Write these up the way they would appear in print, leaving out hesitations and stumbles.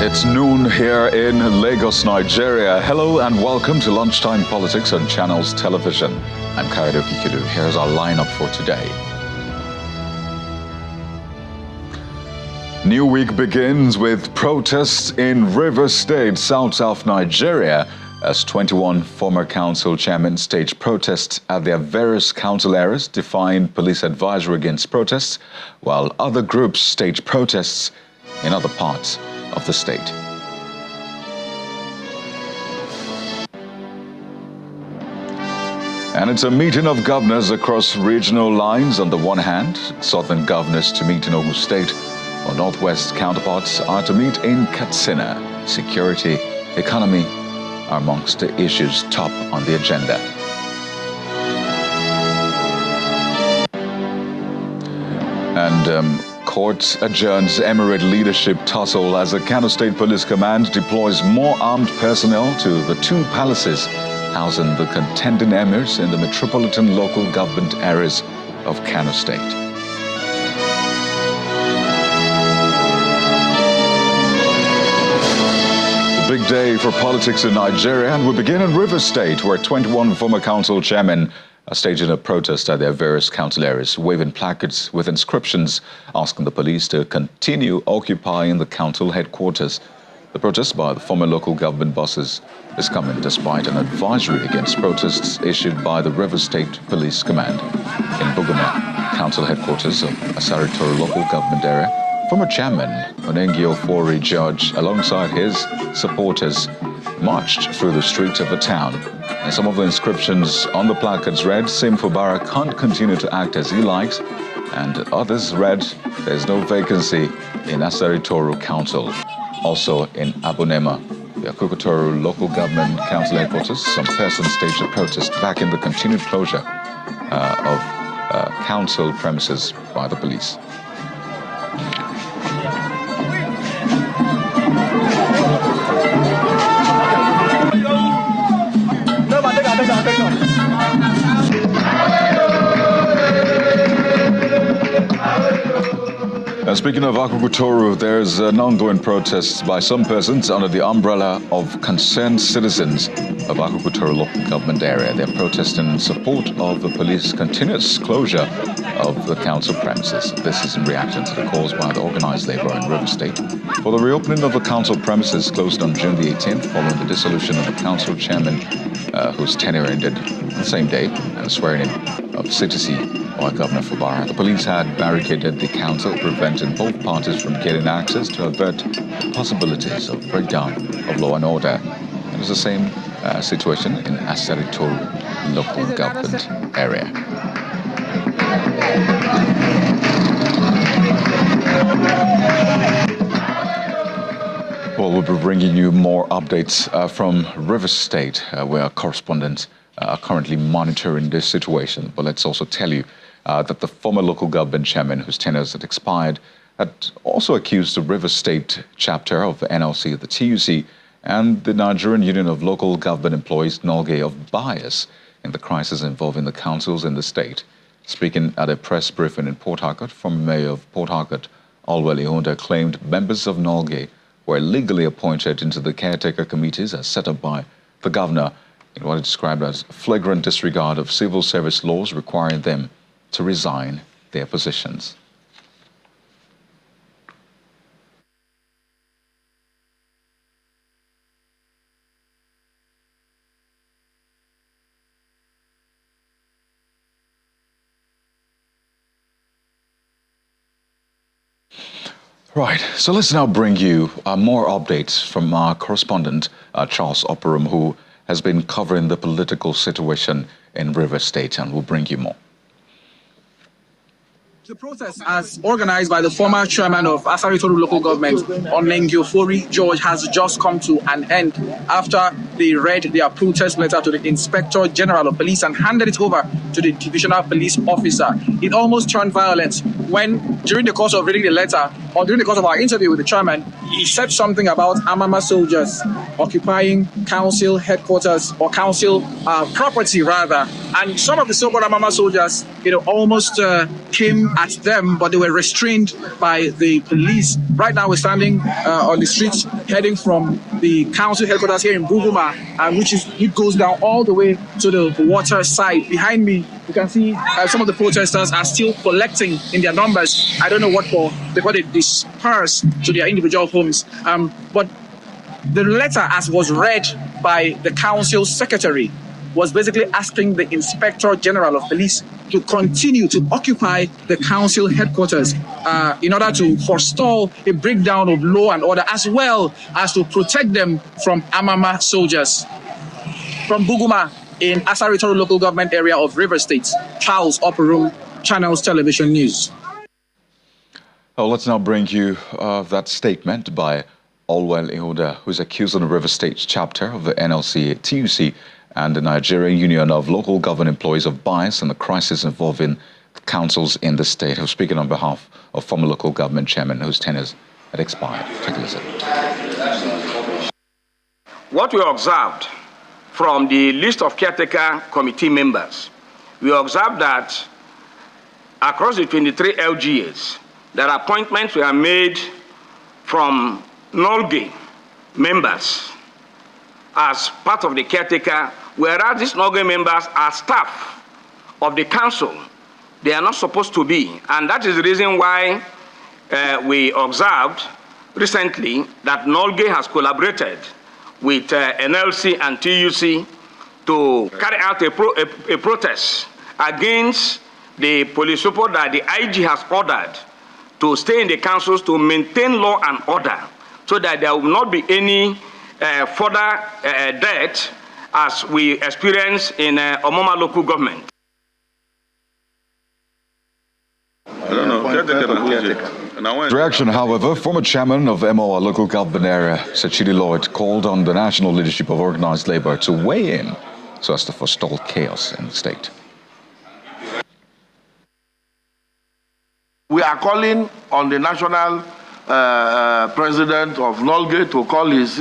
It's noon here in Lagos, Nigeria. Hello and welcome to Lunchtime Politics on Channels Television. I'm Kano Emirate. Here's our lineup for today. New week begins with protests in Rivers State, South Nigeria, as 21 former council chairmen staged protests at their various council areas, defying police advisory against protests, while other groups staged protests in other parts of the state. And it's a meeting of governors across regional lines. On the one hand, southern governors to meet in Ogun State, while northwest counterparts are to meet in Katsina. Security, economy are amongst the issues top on the agenda. And Court adjourns Emirate leadership tussle as the Kano State Police Command deploys more armed personnel to the two palaces housing the contending emirs in the metropolitan local government areas of Kano State. A big day for politics in Nigeria, and we begin in Rivers State, where 21 former council chairmen are staging a protest at their various council areas, waving placards with inscriptions asking the police to continue occupying the council headquarters. The protest by the former local government bosses is coming despite an advisory against protests issued by the Rivers State Police Command. In Bugoma, council headquarters of Asari Toro local government area, former chairman Onengi George, alongside his supporters, marched through the streets of the town. And some of the inscriptions on the placards read, Sim Fubara can't continue to act as he likes, and others read, there's no vacancy in Asari Toro Council. Also in Abunema, the Akukutoro local government council headquarters, some persons staged a protest backing the continued closure of council premises by the police. Speaking of Akukutoro, there's an ongoing protest by some persons under the umbrella of concerned citizens of Akukutoro local government area. They're protesting in support of the police's continuous closure of the council premises. This is in reaction to the calls by the organized labor in Rivers State for the reopening of the council premises closed on June the 18th following the dissolution of the council chairman whose tenure ended the same day and the swearing in of citizen by Governor Fubara. The police had barricaded the council, preventing both parties from getting access to avert the possibilities of breakdown of law and order. It was the same situation in Asari Toro local government area. Well, we'll be bringing you more updates from Rivers State, where our correspondents are currently monitoring this situation. But let's also tell you that the former local government chairman whose tenures had expired had also accused the Rivers State chapter of the NLC, the TUC, and the Nigerian Union of Local Government Employees, NOLGE, of bias in the crisis involving the councils in the state. Speaking at a press briefing in Port Harcourt, former mayor of Port Harcourt, Olwale Honda, claimed members of NOLGE were legally appointed into the caretaker committees as set up by the governor in what he described as flagrant disregard of civil service laws requiring them to resign their positions. Right, so let's now bring you more updates from our correspondent, Charles Operum, who has been covering the political situation in Rivers State, and will bring you more. The protest, as organized by the former chairman of Asari Toro local government, Onengi George, has just come to an end after they read their protest letter to the Inspector General of Police and handed it over to the divisional police officer. It almost turned violent when, during the course of reading the letter, or during the course of our interview with the chairman, he said something about Amama soldiers occupying council headquarters, or council property rather. And some of the so-called Amama soldiers, almost came at them, but they were restrained by the police. Right now, we're standing on the streets heading from the council headquarters here in Buguma, which goes down all the way to the water side. Behind me, you can see some of the protesters are still collecting in their numbers. I don't know what for, before they disperse to their individual homes. But the letter, as was read by the council secretary, was basically asking the Inspector General of Police to continue to occupy the council headquarters in order to forestall a breakdown of law and order, as well as to protect them from Amama soldiers. From Buguma in Asari local government area of River State, Charles Upper Room, Channels Television News. Oh, let's now bring you that statement by Olwell Ihoda, who is accusing the River State chapter of the NLC, TUC, and the Nigerian Union of Local Government Employees of bias and the crisis involving councils in the state. Who's speaking on behalf of former local government chairman whose tenures had expired. Take a listen. What we observed from the list of caretaker committee members, we observed that across the 23 LGAs, that appointments were made from Nolge members as part of the caretaker, whereas these Nolge members are staff of the council. They are not supposed to be. And that is the reason why we observed recently that Nolge has collaborated with NLC and TUC to carry out a protest against the police report that the IG has ordered to stay in the councils to maintain law and order, so that there will not be any further death as we experience in Omoma local government. I don't know. Reaction, however, former chairman of MOA local government area, Sachidi Lloyd, called on the national leadership of organized labor to weigh in so as to forestall chaos in the state. We are calling on the national president of Nolge to call his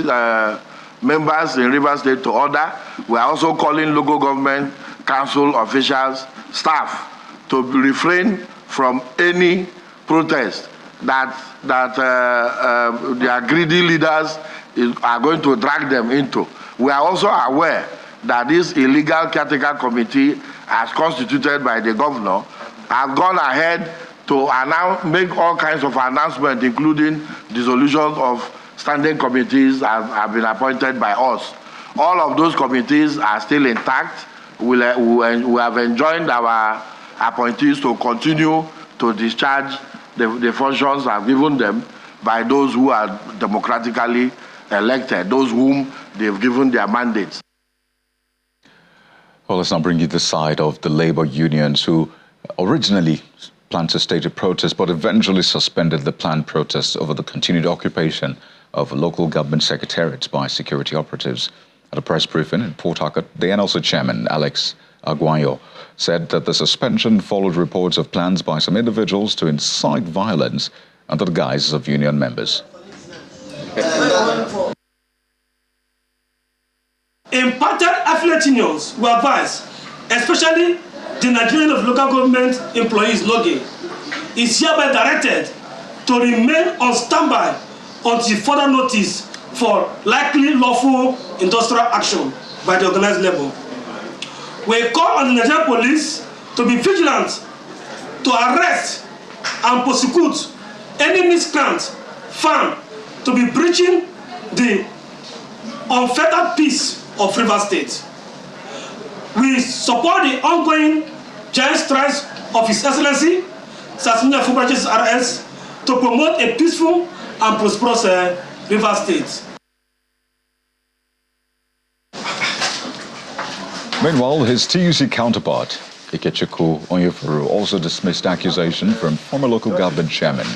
members in River State to order. We are also calling local government council officials, staff, to refrain from any protest that their greedy leaders are going to drag them into. We are also aware that this illegal caretaker committee, as constituted by the governor, have gone ahead to make all kinds of announcements, including dissolution of standing committees have been appointed by us. All of those committees are still intact. We have enjoined our appointees to continue to discharge the functions I've given them by those who are democratically elected, those whom they've given their mandates. Well, let's now bring you the side of the labor unions who originally planned to stage a protest, but eventually suspended the planned protest over the continued occupation of local government secretariats by security operatives. At a press briefing in Port Harcourt, the NLC chairman, Alex Aguayo, said that the suspension followed reports of plans by some individuals to incite violence under the guise of union members. Impacted affiliate unions were advised, especially the Nigerian of Local Government Employees, NOGE, is hereby directed to remain on standby until further notice for likely lawful industrial action by the organized labor. We call on the Nigerian police to be vigilant, to arrest and prosecute any miscreant found to be breaching the unfettered peace of River State. We support the ongoing giant strides of His Excellency, Sassonia Fubaches RS, to promote a peaceful and prosperous River State. Meanwhile, his TUC counterpart, Ikechukwu Onyefuru, also dismissed accusation from former local government chairman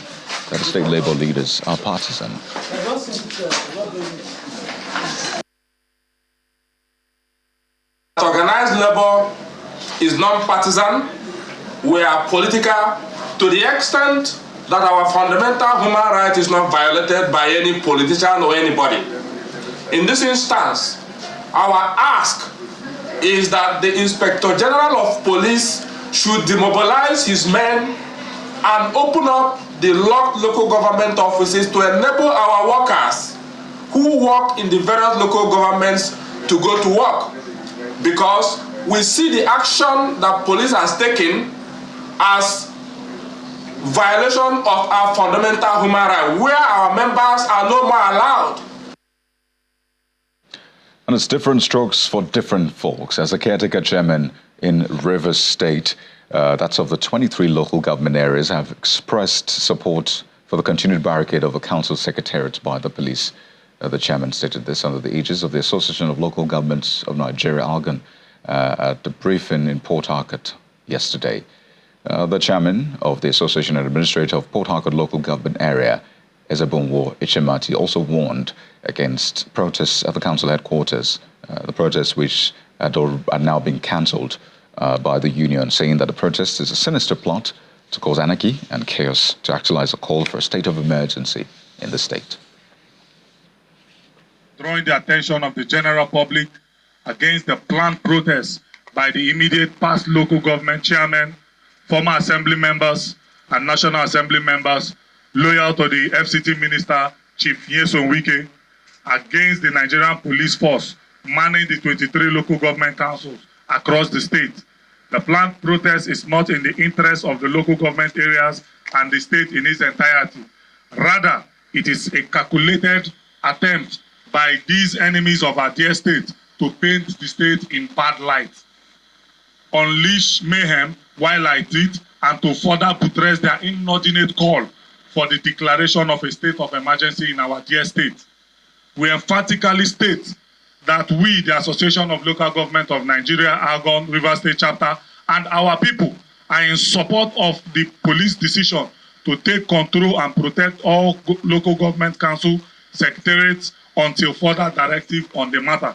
that the state labor leaders are partisan. Organized labor is non-partisan. We are political to the extent that our fundamental human right is not violated by any politician or anybody. In this instance, our ask is that the Inspector General of Police should demobilize his men and open up the locked local government offices to enable our workers who work in the various local governments to go to work, because we see the action that police has taken as violation of our fundamental human rights, where our members are no more allowed. And it's different strokes for different folks. As a caretaker chairman in Rivers State, that's of the 23 local government areas, have expressed support for the continued barricade of a council secretariat by the police. The chairman stated this under the aegis of the Association of Local Governments of Nigeria, ALGON, at the briefing in Port Harcourt yesterday. The chairman of the Association and Administrator of Port Harcourt Local Government Area, Ezebunwo Ichimati, also warned against protests at the council headquarters, the protests which are now being cancelled by the union, saying that the protest is a sinister plot to cause anarchy and chaos, to actualize a call for a state of emergency in the state. Drawing the attention of the general public against the planned protests by the immediate past local government chairmen, former assembly members, and National Assembly members loyal to the FCT Minister, Chief Nyesom Wike, against the Nigerian police force manning the 23 local government councils across the state. The planned protest is not in the interest of the local government areas and the state in its entirety. Rather, it is a calculated attempt by these enemies of our dear state to paint the state in bad light, unleash mayhem while at it, and to further buttress their inordinate call for the declaration of a state of emergency in our dear state. We emphatically state that we, the Association of Local Government of Nigeria, ALGON, Rivers State Chapter, and our people are in support of the police decision to take control and protect all local government council secretariats until further directive on the matter.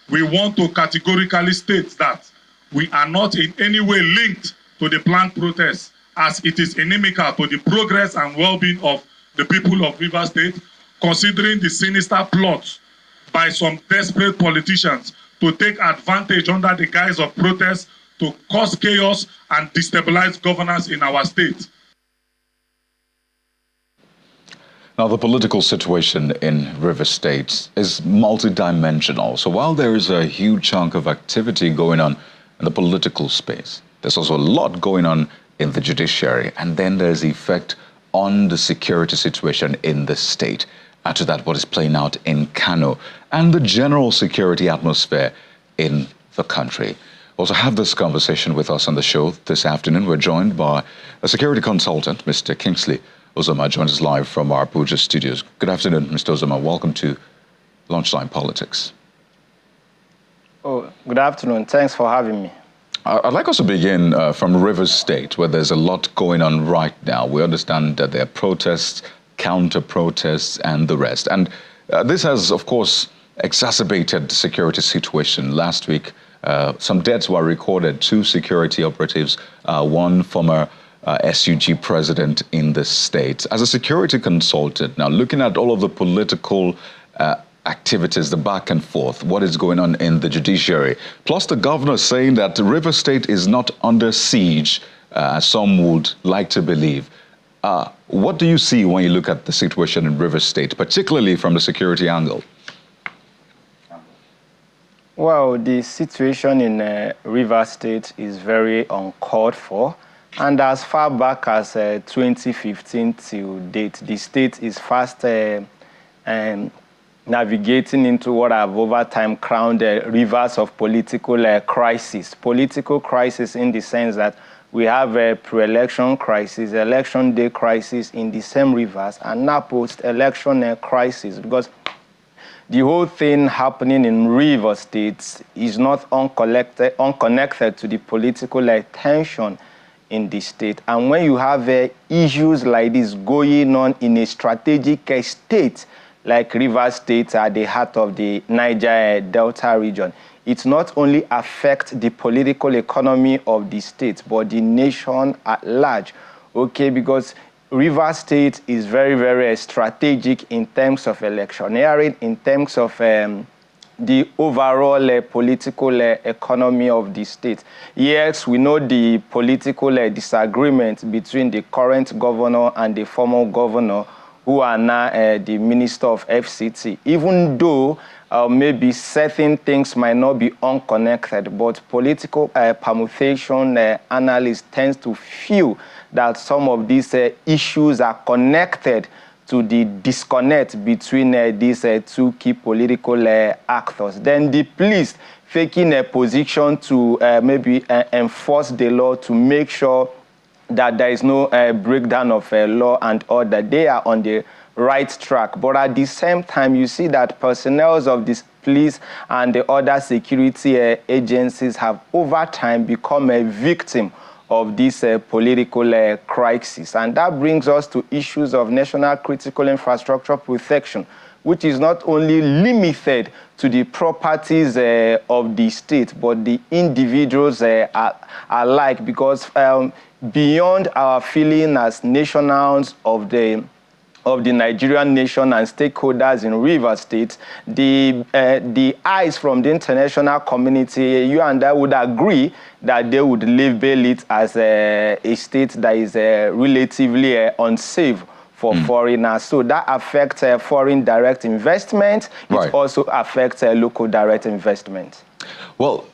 We want to categorically state that we are not in any way linked to the planned protests, as it is inimical to the progress and well-being of the people of Rivers State, considering the sinister plots by some desperate politicians to take advantage under the guise of protests to cause chaos and destabilize governance in our state. Now, the political situation in Rivers State is multidimensional. So while there is a huge chunk of activity going on in the political space, there's also a lot going on in the judiciary, and then there's the effect on the security situation in the state. Add to that what is playing out in Kano and the general security atmosphere in the country. Also have this conversation with us on the show this afternoon. We're joined by a security consultant, Mr. Kingsley Uzoma, joins us live from our Abuja studios. Good afternoon, Mr. Uzoma. Welcome to Lunchtime Politics. Oh, good afternoon. Thanks for having me. I'd like us to begin from Rivers State, where there's a lot going on right now. We understand that there are protests, counter-protests, and the rest. And this has, of course, exacerbated the security situation. Last week, some deaths were recorded, 2 security operatives, one former SUG president in the state. As a security consultant, now looking at all of the political activities, the back and forth, what is going on in the judiciary, plus the governor saying that Rivers State is not under siege, as some would like to believe. What do you see when you look at the situation in Rivers State, particularly from the security angle? Well, the situation in Rivers State is very uncalled for. And as far back as 2015 till date, the state is fast navigating into what I've over time crowned rivers of political crisis. Political crisis in the sense that we have a pre-election crisis, election day crisis in the same rivers, and now post-election crisis, because the whole thing happening in Rivers State is not unconnected to the political tension in the state. And when you have issues like this going on in a strategic state like Rivers State at the heart of the Niger Delta region, it not only affects the political economy of the state, but the nation at large, okay? Because Rivers State is very, very strategic in terms of electioneering, in terms of the overall political economy of the state. Yes, we know the political disagreement between the current governor and the former governor, who are now the Minister of FCT. Even though maybe certain things might not be unconnected, but political permutation analysts tend to feel that some of these issues are connected to the disconnect between these two key political actors. Then the police taking a position to maybe enforce the law to make sure that there is no breakdown of law and order. They are on the right track. But at the same time, you see that personnel of this police and the other security agencies have over time become a victim of this political crisis. And that brings us to issues of national critical infrastructure protection, which is not only limited to the properties of the state, but the individuals alike, because beyond our feeling as nationals of the Nigerian nation and stakeholders in Rivers State, the eyes from the international community, you and I would agree that they would label it as a state that is relatively unsafe for foreigners. So that affects foreign direct investment. Right. It also affects local direct investment. Well,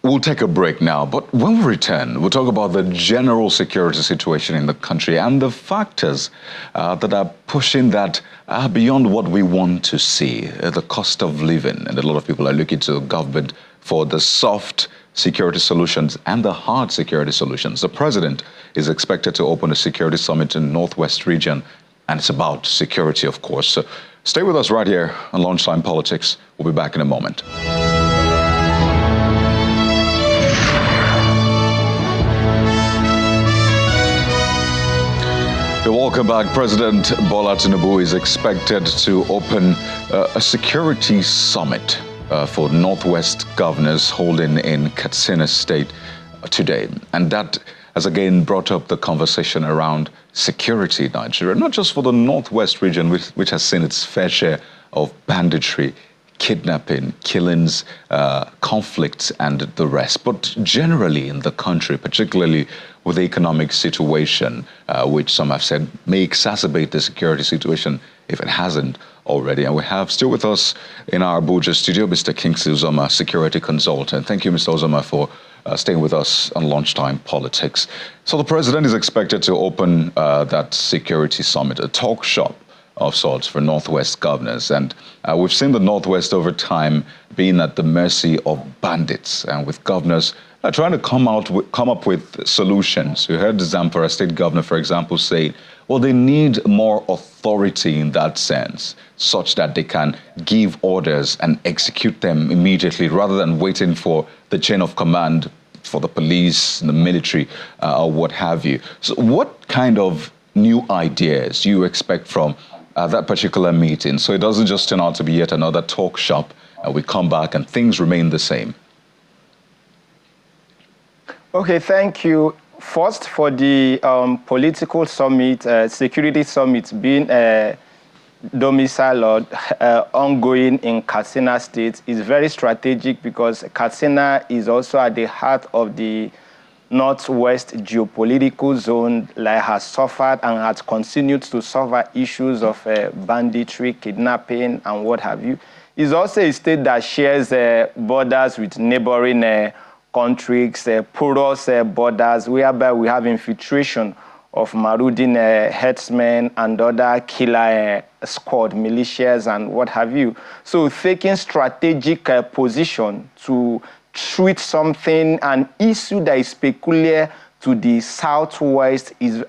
we'll take a break now, but when we return, we'll talk about the general security situation in the country and the factors that are pushing that beyond what we want to see, the cost of living. And a lot of people are looking to the government for the soft security solutions and the hard security solutions. The president is expected to open a security summit in the Northwest region, and it's about security, of course. So stay with us right here on Lunchtime Politics. We'll be back in a moment. Welcome back. President Bola Tinubu is expected to open a security summit for Northwest governors holding in Katsina State today. And that has again brought up the conversation around security in Nigeria, not just for the Northwest region, which has seen its fair share of banditry, kidnapping, killings, conflicts, and the rest, but generally in the country, particularly with the economic situation, which some have said may exacerbate the security situation if it hasn't already. And we have still with us in our Abuja studio, Mr. Kingsley Uzoma, security consultant. Thank you, Mr. Uzoma, for staying with us on Lunchtime Politics. So the president is expected to open that security summit, a talk shop of sorts for Northwest governors. And we've seen the Northwest over time being at the mercy of bandits, and with governors trying to come up with solutions. You heard the Zamfara State Governor, for example, say, well, they need more authority in that sense, such that they can give orders and execute them immediately rather than waiting for the chain of command for the police, the military, or what have you. So what kind of new ideas do you expect from that particular meeting, so it doesn't just turn out to be yet another talk shop and we come back and things remain the same? Okay, thank you. First, for the political summit, security summit being domiciled or ongoing in Katsina State is very strategic, because Katsina is also at the heart of the Northwest geopolitical zone, like has suffered and has continued to suffer issues of banditry, kidnapping, and what have you. It's also a state that shares borders with neighboring countries, porous borders, whereby we have infiltration of marauding herdsmen and other killer squad militias and what have you. So taking strategic position to treat something, an issue that is peculiar to the southwest is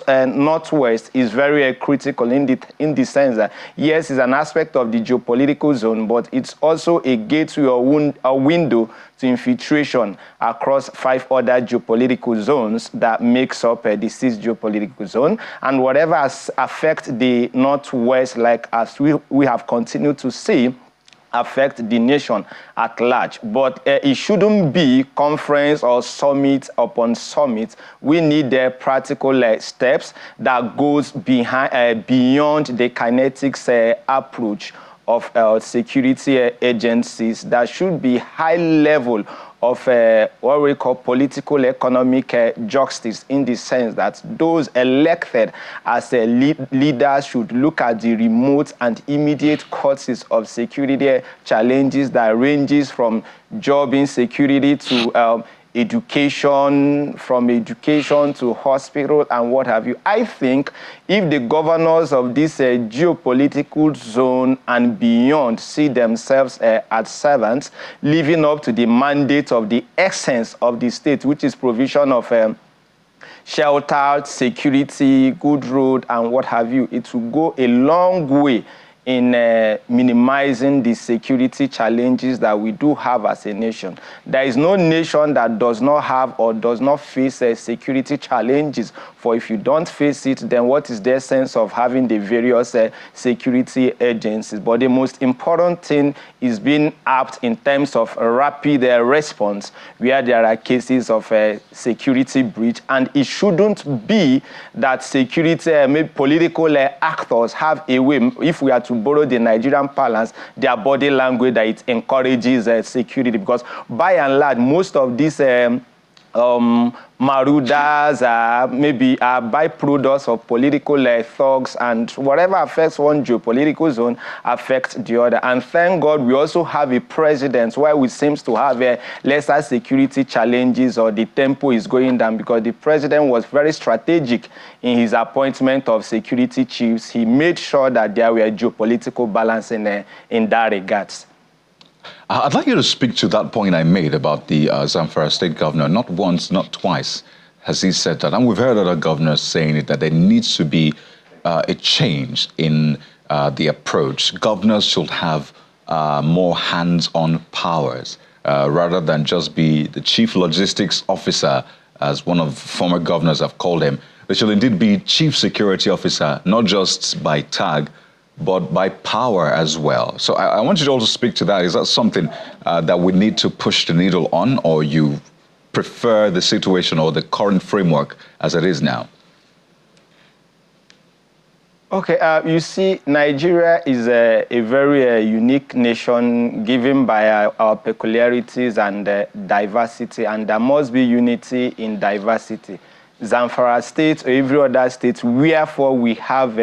northwest is very critical in the sense that yes, it's an aspect of the geopolitical zone, but it's also a gateway or a window to infiltration across 5 other geopolitical zones that makes up the 6th geopolitical zone. And whatever affects the northwest, like as we have continued to see, affect the nation at large. But it shouldn't be conference or summit upon summit. We need practical steps that goes beyond the kinetics approach of security agencies, there should be high level of what we call political economic justice, in the sense that those elected as leaders should look at the remote and immediate causes of security challenges that ranges from job insecurity to education, from education to hospital and what have you. I think if the governors of this geopolitical zone and beyond see themselves as servants, living up to the mandate of the essence of the state, which is provision of shelter, security, good road, and what have you, it will go a long way in minimizing the security challenges that we do have as a nation. There is no nation that does not have or does not face security challenges. For if you don't face it, then what is their sense of having the various security agencies? But the most important thing is being apt in terms of rapid response where there are cases of security breach. And it shouldn't be that security, maybe political actors have a way, if we are to borrow the Nigerian parlance, their body language, that it encourages security, because by and large, most of these marauders maybe are byproducts of political thugs, and whatever affects one geopolitical zone affects the other. And thank God we also have a president where we seems to have lesser security challenges, or the tempo is going down, because the president was very strategic in his appointment of security chiefs. He made sure that there were geopolitical balance in that regards. I'd like you to speak to that point I made about the Zamfara state governor. Not once, not twice has he said that. And we've heard other governors saying it, that there needs to be a change in the approach. Governors should have more hands-on powers rather than just be the chief logistics officer, as one of former governors have called him. They should indeed be chief security officer, not just by tag, but by power as well. So I want you to also speak to that. Is that something that we need to push the needle on, or you prefer the situation or the current framework as it is now? Okay, you see, Nigeria is a very unique nation given by our peculiarities and diversity, and there must be unity in diversity. Zamfara State or every other state, wherefore we have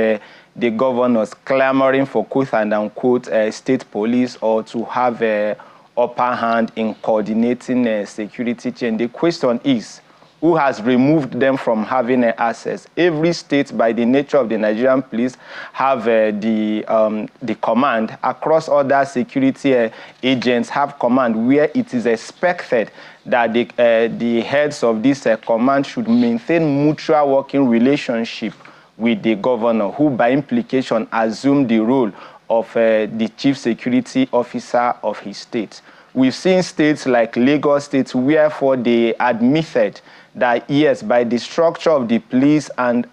the governors clamoring for quote and unquote state police, or to have an upper hand in coordinating security chain. The question is, who has removed them from having access? Every state, by the nature of the Nigerian police, have the command. Across other security agents have command, where it is expected that the heads of this command should maintain mutual working relationship with the governor, who by implication assume the role of the chief security officer of his state. We've seen states like Lagos State, wherefore they admitted that yes, by the structure of the police and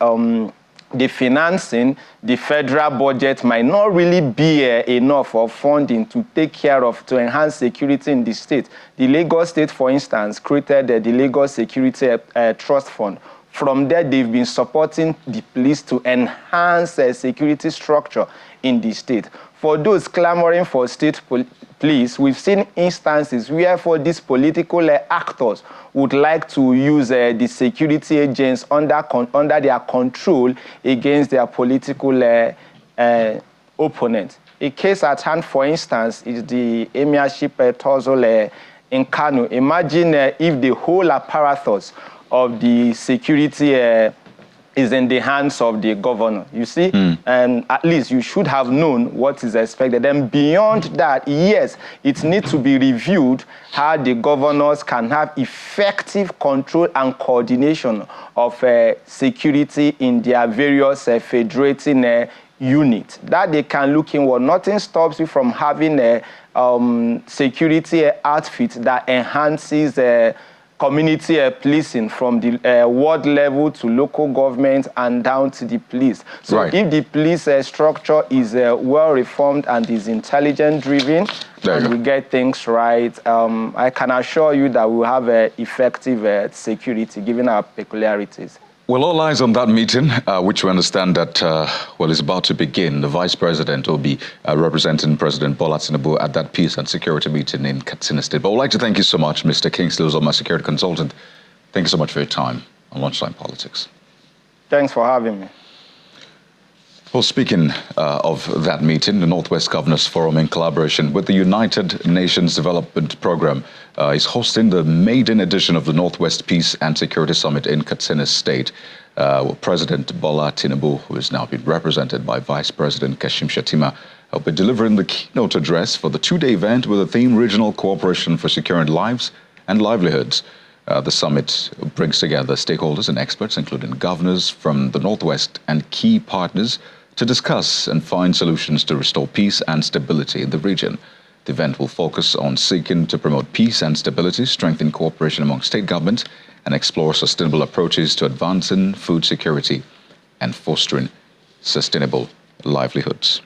the financing, the federal budget might not really be enough of funding to take care of, to enhance security in the state. The Lagos State, for instance, created the Lagos Security Trust Fund. From there, they've been supporting the police to enhance security structure in the state. For those clamoring for state police, we've seen instances where for these political actors would like to use the security agents under their control against their political opponents. A case at hand, for instance, is the Emirate Tussle in Kano. Imagine if the whole apparatus of the security is in the hands of the governor, you see? And at least you should have known what is expected. And beyond that, yes, it needs to be reviewed how the governors can have effective control and coordination of security in their various federating units. That they can look inward. Nothing stops you from having a security outfit that enhances community policing from the ward level to local government and down to the police. So right. If the police structure is well reformed and is intelligent driven, and we get things right, I can assure you that we'll have effective security given our peculiarities. Well, all eyes on that meeting, which we understand that, is about to begin. The Vice President will be representing President Bola Tinubu at that peace and security meeting in Katsina State. But I would like to thank you so much, Mr. Kingsley, who's my security consultant. Thank you so much for your time on Lunchtime Politics. Thanks for having me. Well, speaking of that meeting, the Northwest Governors Forum, in collaboration with the United Nations Development Programme, is hosting the maiden edition of the Northwest Peace and Security Summit in Katsina State. President Bola Tinubu, who is now being represented by Vice President Kashim Shettima, will be delivering the keynote address for the two-day event with the theme Regional Cooperation for Securing Lives and Livelihoods. The summit brings together stakeholders and experts, including governors from the Northwest and key partners, to discuss and find solutions to restore peace and stability in the region. The event will focus on seeking to promote peace and stability, strengthen cooperation among state governments, and explore sustainable approaches to advancing food security and fostering sustainable livelihoods.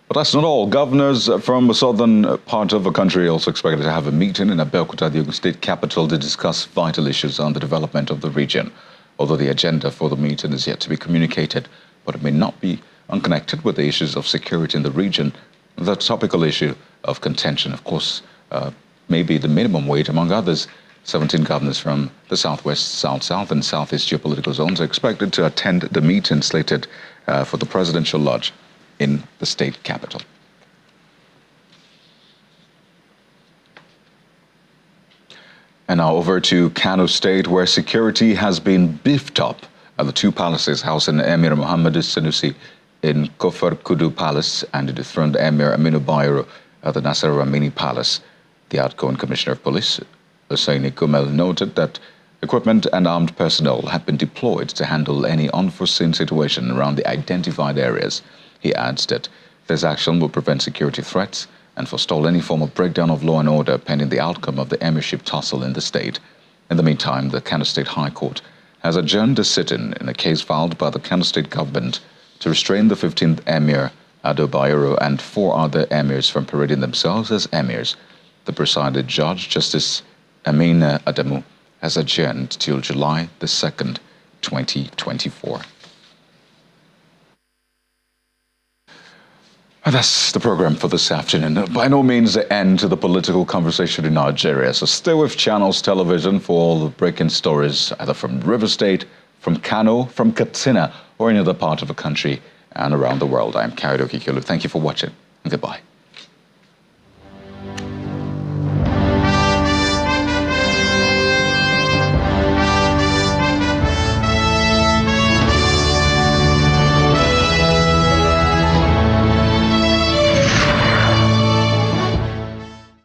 But that's not all. Governors from the southern part of the country are also expected to have a meeting in Abeokuta, the Ogun State capital, to discuss vital issues on the development of the region. Although the agenda for the meeting is yet to be communicated, but it may not be unconnected with the issues of security in the region. The topical issue of contention, of course, may be the minimum wage, among others. 17 governors from the Southwest, South-South, and Southeast geopolitical zones are expected to attend the meeting slated for the Presidential Lodge in the state capital. And now over to Kano State, where security has been beefed up at the two palaces housing Emir Muhammad Sanusi in Kofar Kudu Palace and the dethroned Emir Aminu Bayero at the Nasser Ramini Palace. The outgoing Commissioner of Police, Hussaini Kumel, noted that equipment and armed personnel have been deployed to handle any unforeseen situation around the identified areas. He adds that this action will prevent security threats and forestall any form of breakdown of law and order pending the outcome of the emirship tussle in the state. In the meantime, the Kano State High Court has adjourned a sit-in in a case filed by the Kano State government to restrain the 15th Emir, Ado Bayero, and 4 other emirs from parading themselves as emirs. The presiding judge, Justice Amina Adamu, has adjourned till July the 2nd, 2024. And that's the program for this afternoon. By no means the end to the political conversation in Nigeria. So stay with Channels Television for all the breaking stories, either from River State, from Kano, from Katsina, or any other part of the country and around the world. I'm Kaido Kikulu. Thank you for watching, and goodbye.